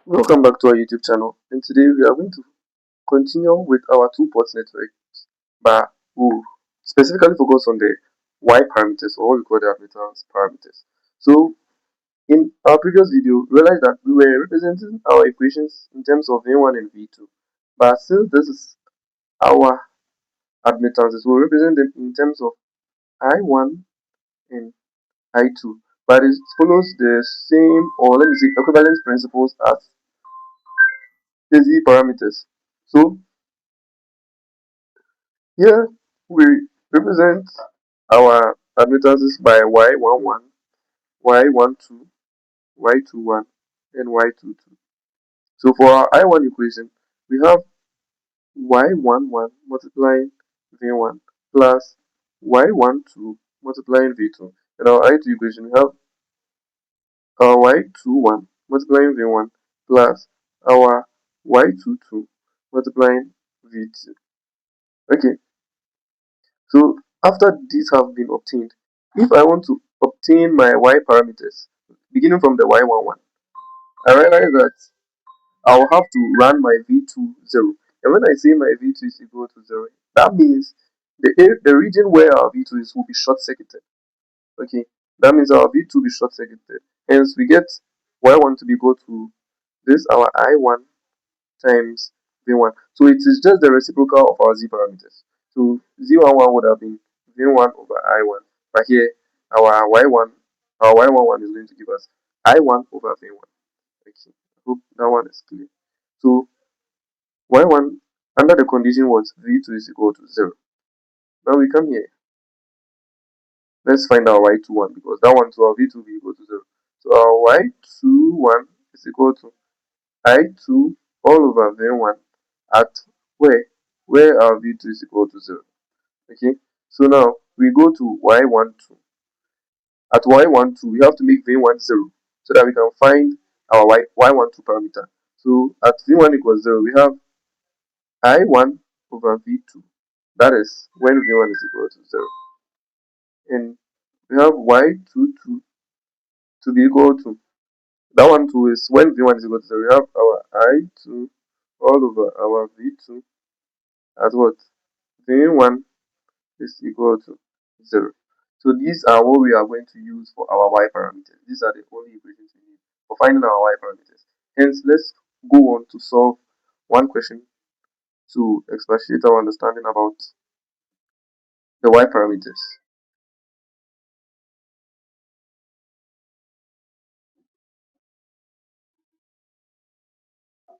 Welcome back to our YouTube channel, and today we are going to continue with our two-port network, but we'll specifically focus on the Y parameters, or what we call the admittance parameters. So in our previous video, we realized that we were representing our equations in terms of V1 and V2, but since this is our admittances, we'll represent them in terms of I1 and I2, but it follows the same, or let me say, equivalence principles as the Z parameters. So here we represent our admittances by y11, y12, y21, and y22. So for our I1 equation, we have y11 multiplying v1 plus y12 multiplying v2. In our I2 equation, we have our y21 multiplying v1 plus our y22 multiplying v2. Okay, so after these have been obtained, if I want to obtain my y parameters, beginning from the y11, I realize that I'll have to run my v2 0. And when I say my v2 is equal to 0, that means the region where our v2 is will be short circuited. Okay, that means our v2 will be short circuited. Hence, we get y1 to be equal to this our I1 times v1. So it is just the reciprocal of our z parameters. So z11 would have been v1 over I1. But here, our y1, our y11 is going to give us I1 over v1. Okay, I hope that one is clear. So y1 under the condition was v2 is equal to 0. Now we come here. Let's find our y21 because that one, so our v2 will be equal to 0. So our y21 is equal to I2 all over v1 at where our v2 is equal to 0. Okay, so now we go to y12. At y12, we have to make v1 0 so that we can find our y12 parameter. So at v1 equals 0, we have I1 over v2. That is when v1 is equal to 0. And we have y22 to be equal to, that one too is when v1 is equal to 0. We have our I2 all over our v2 at what? v1 is equal to 0. So these are what we are going to use for our y parameters. These are the only equations we need for finding our y parameters. Hence, let's go on to solve one question to expatiate our understanding about the y parameters.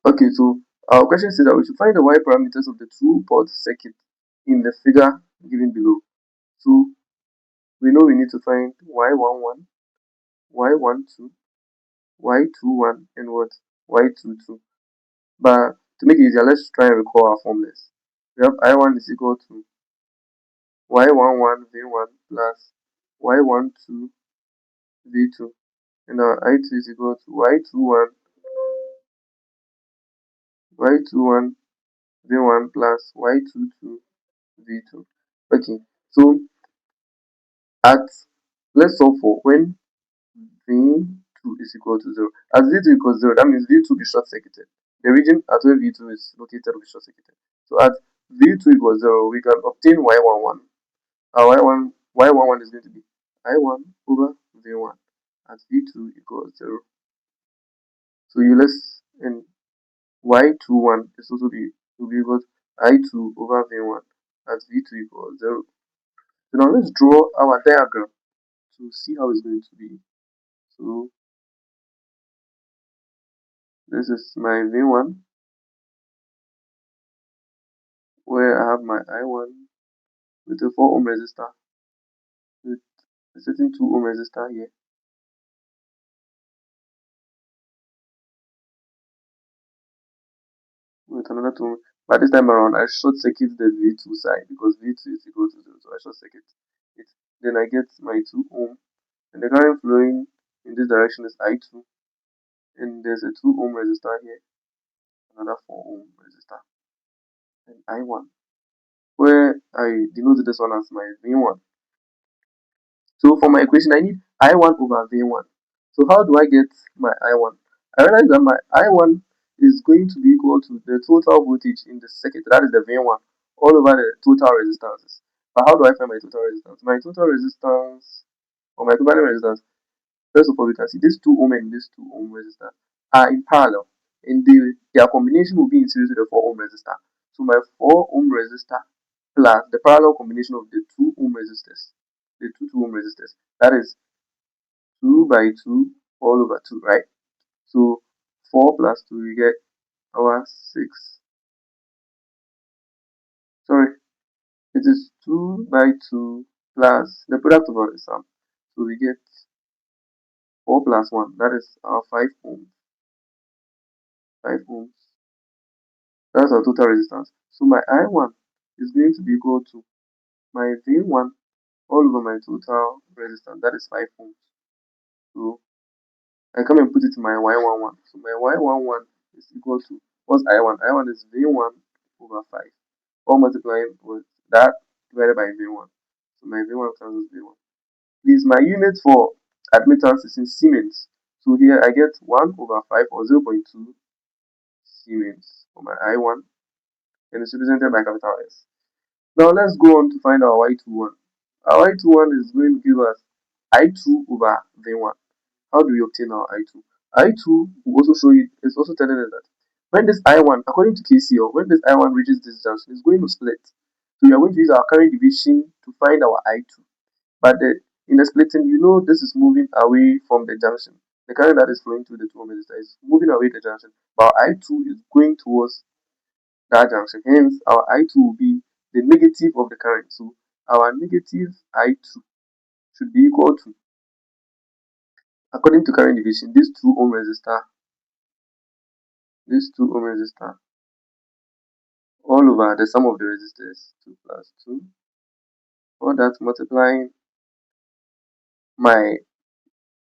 Okay, so our question says that we should find the y parameters of the two-port circuit in the figure given below. So we know we need to find y11, y12, y21, and what? y22. But to make it easier, let's try and recall our formulas. We have I1 is equal to y11 v1 plus y12 v2, and our I2 is equal to y21 v1 plus y22 v2. Okay, so at let's solve for when v2 is equal to 0. As v2 equals 0, that means v2 will be short circuited. The region at where v2 is located will be short circuited. So at v2 equals 0, we can obtain y11. Our y11 is going to be I1 over v1 at v2 equals 0. So you let's, and y21 is also will be equal to I2 over v1 at v2 equals 0. So now let's draw our diagram to see how it's going to be. So this is my v1 where I have my I1 with a 4 ohm resistor with a certain 2 ohm resistor here. With another 2 ohm. But this time around I short circuit the V2 side because V2 is equal to 0, so I short circuit it. Then I get my 2 ohm, and the current flowing in this direction is I2, and there's a 2 ohm resistor here, another 4 ohm resistor, and I1, where I denote this one as my V1. So for my equation, I need I1 over V1. So how do I get my I1? I realize that my I1 is going to be equal to the total voltage in the circuit, that is the V1, all over the total resistances. But how do I find my total resistance? My total resistance, or my equivalent resistance, first of all, we can see these 2 ohm and this 2 ohm resistor are in parallel, and their combination will be in series with the 4 ohm resistor. So my 4 ohm resistor plus the parallel combination of the 2 ohm resistors, the two ohm resistors, that is 2 by 2 all over 2, right? So 4 plus 2, we get our 6. Sorry, it is 2 by 2 plus the product of all the sum. So we get 4 plus 1, that is our 5 ohms. 5 ohms. That's our total resistance. So my I1 is going to be equal to my V1 all over my total resistance, that is 5 ohms. So I come and put it in my Y11. So my Y11 is equal to, what's I1? I1 is V1 over 5. All multiplying with that divided by V1. So my V1 cancels V1. Please, my unit for admittance is in Siemens. So here I get 1 over 5 or 0.2 Siemens for my I1, and it's represented by capital S. Now let's go on to find our Y21. Our Y21 is going to give us I2 over V1. How do we obtain our I2? I2 will also show you, it's also telling us that when this I1, according to KCL, when this I1 reaches this junction, it's going to split. So we are going to use our current division to find our I2. But in the splitting, you know this is moving away from the junction. The current that is flowing through the 2 ohm resistor is moving away the junction, but I2 is going towards that junction. Hence, our I2 will be the negative of the current. So our negative I2 should be equal to, according to current division, this 2 ohm resistor, all over the sum of the resistors, 2 plus 2, all that multiplying my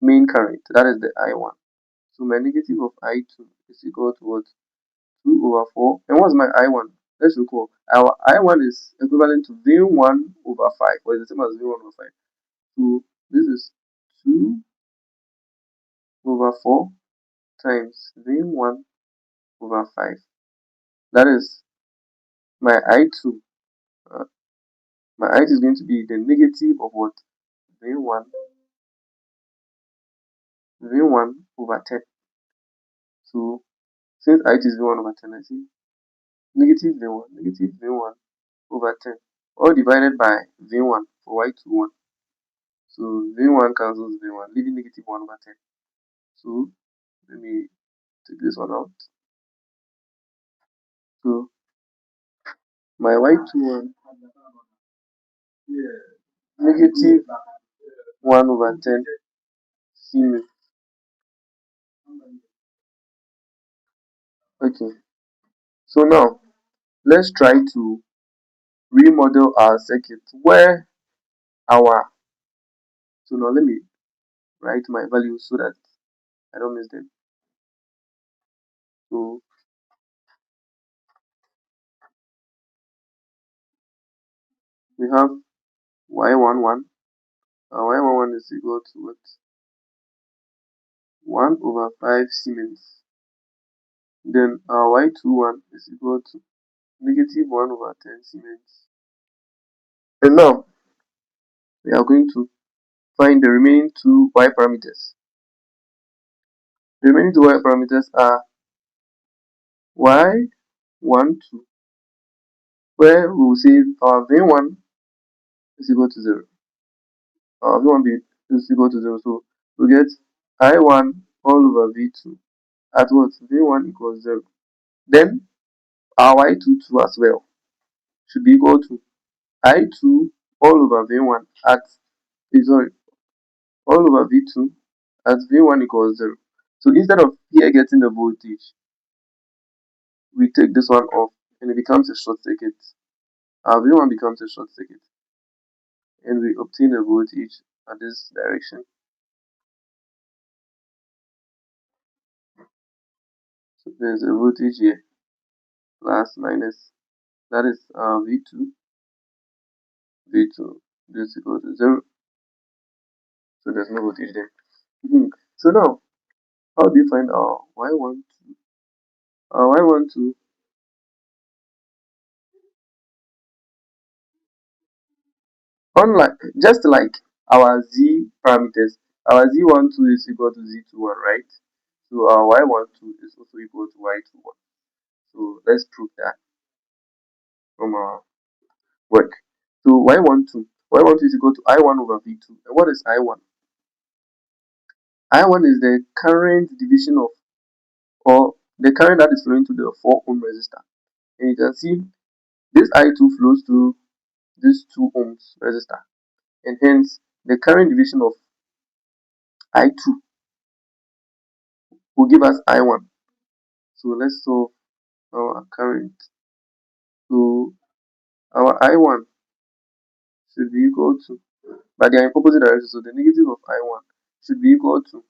main current, that is the I1. So my negative of I2 is equal to what? 2 over 4. And what's my I1? Let's recall. Our I1 is equivalent to V1 over 5, or is the same as V1 over 5. So this is 2 over 4 times V1 over 5. That is my I2. My I2 is going to be the negative of what? V1 over 10. So since I2 is V1 over 10, I see negative V1 over 10, all divided by V1 for Y21. So V1 cancels V1, leaving negative 1 over 10. So let me take this one out. So my Y21, negative 1 over 10 Siemens. Okay. So now let's try to remodel our circuit where our, so now let me write my values so that I don't miss them. So we have Y11. Our Y11 is equal to what? 1 over 5 Siemens. Then our Y21 is equal to negative 1 over 10 Siemens. And now we are going to find the remaining 2 Y parameters. The remaining 2 Y parameters are Y12, where we will say our V1 is equal to 0. Our V1 is equal to 0. So we get I1 all over V2 at what? V1 equals 0. Then our Y22 as well should be equal to I2 all over V1 at, sorry, all over V2 at V1 equals 0. So instead of here getting the voltage, we take this one off and it becomes a short circuit. Our V1 becomes a short circuit and we obtain a voltage at this direction. So there's a voltage here, plus minus, that is V2, this is equal to 0. So there's no voltage there. So now How do you find our y12? Our y12, unlike just like our z parameters, our z12 is equal to z21, right? So our y12 is also equal to y21. So let's prove that from our work. So y12 is equal to I1 over V2. And what is I1? I1 is the current division of, or the current that is flowing to the 4 ohm resistor. And you can see this I2 flows through this 2 ohms resistor. And hence the current division of I2 will give us I1. So let's solve our current. So our I1 should be equal to, but they are in opposite directions, so the negative of I1 should be equal to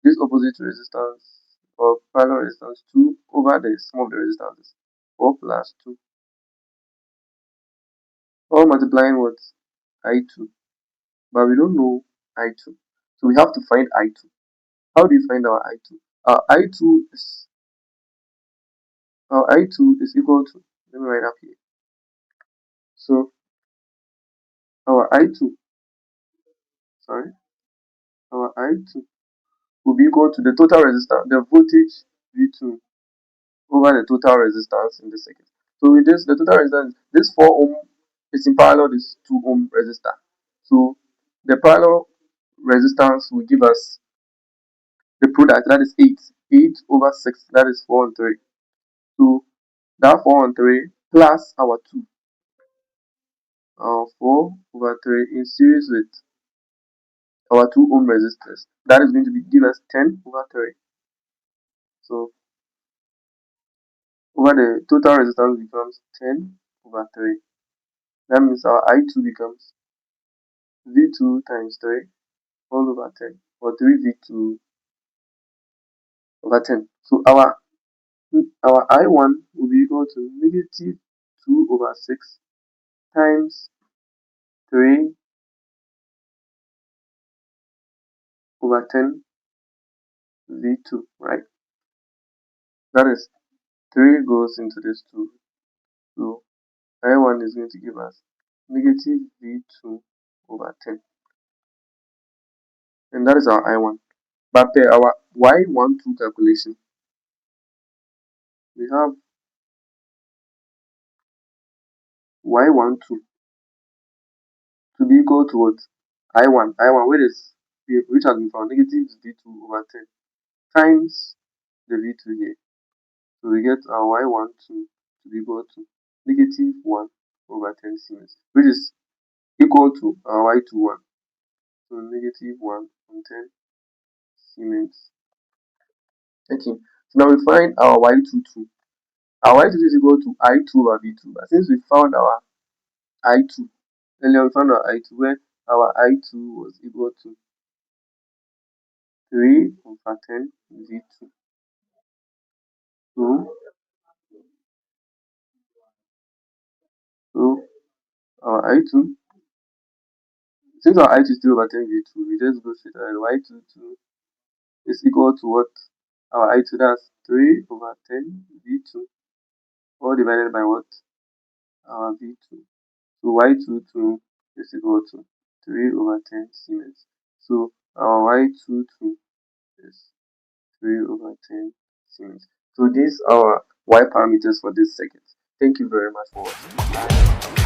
this opposite resistance or parallel resistance 2 over the sum of the resistances, 4 plus 2, all multiplying what? I2. But we don't know I2. So we have to find I2. How do you find our I2? Our I2 is equal to, let me write up here. So our I2, sorry, our I2 will be equal to the total resistance, the voltage V2 over the total resistance in the circuit. So with this, the total resistance, this 4 ohm is in parallel this 2 ohm resistor. So the parallel resistance will give us the product, that is 8. 8 over 6, that is 4 and 3. So that 4 and 3 plus our 2, 4 over 3 in series with our 2 ohm resistors. That is going to give us 10 over 3. So over the total resistance becomes 10 over 3. That means our I2 becomes V2 times 3 all over 10, or 3V2 over 10. So our I1 will be equal to negative 2 over 6 times 3 over 10 V2, right? That is 3 goes into this 2. So I1 is going to give us negative V2 over 10. And that is our I1. But per our Y12 calculation, we have Y12 to be equal to what? I1 which has been found, negative V2 over 10 times the V2 here. So we get our Y12 to be equal to negative 1 over 10 Siemens, which is equal to our Y21. So negative 1 on 10 Siemens. Okay, so now we find our Y22. Our Y22 is equal to I2 over V2. But since we found our I2, earlier we found our I2 where our I2 was equal to 3 over 10 V2. So, so our I2, since our I2 is 3 over 10 V2, we just go straight ahead. Y22 is equal to what? Our I2, that's 3 over 10 V2, all divided by what? Our V2. So Y22 is equal to 3 over 10 Siemens. So our Y22 is 3 over 10 Siemens. So these are Y parameters for this circuit. Thank you very much for watching. Bye.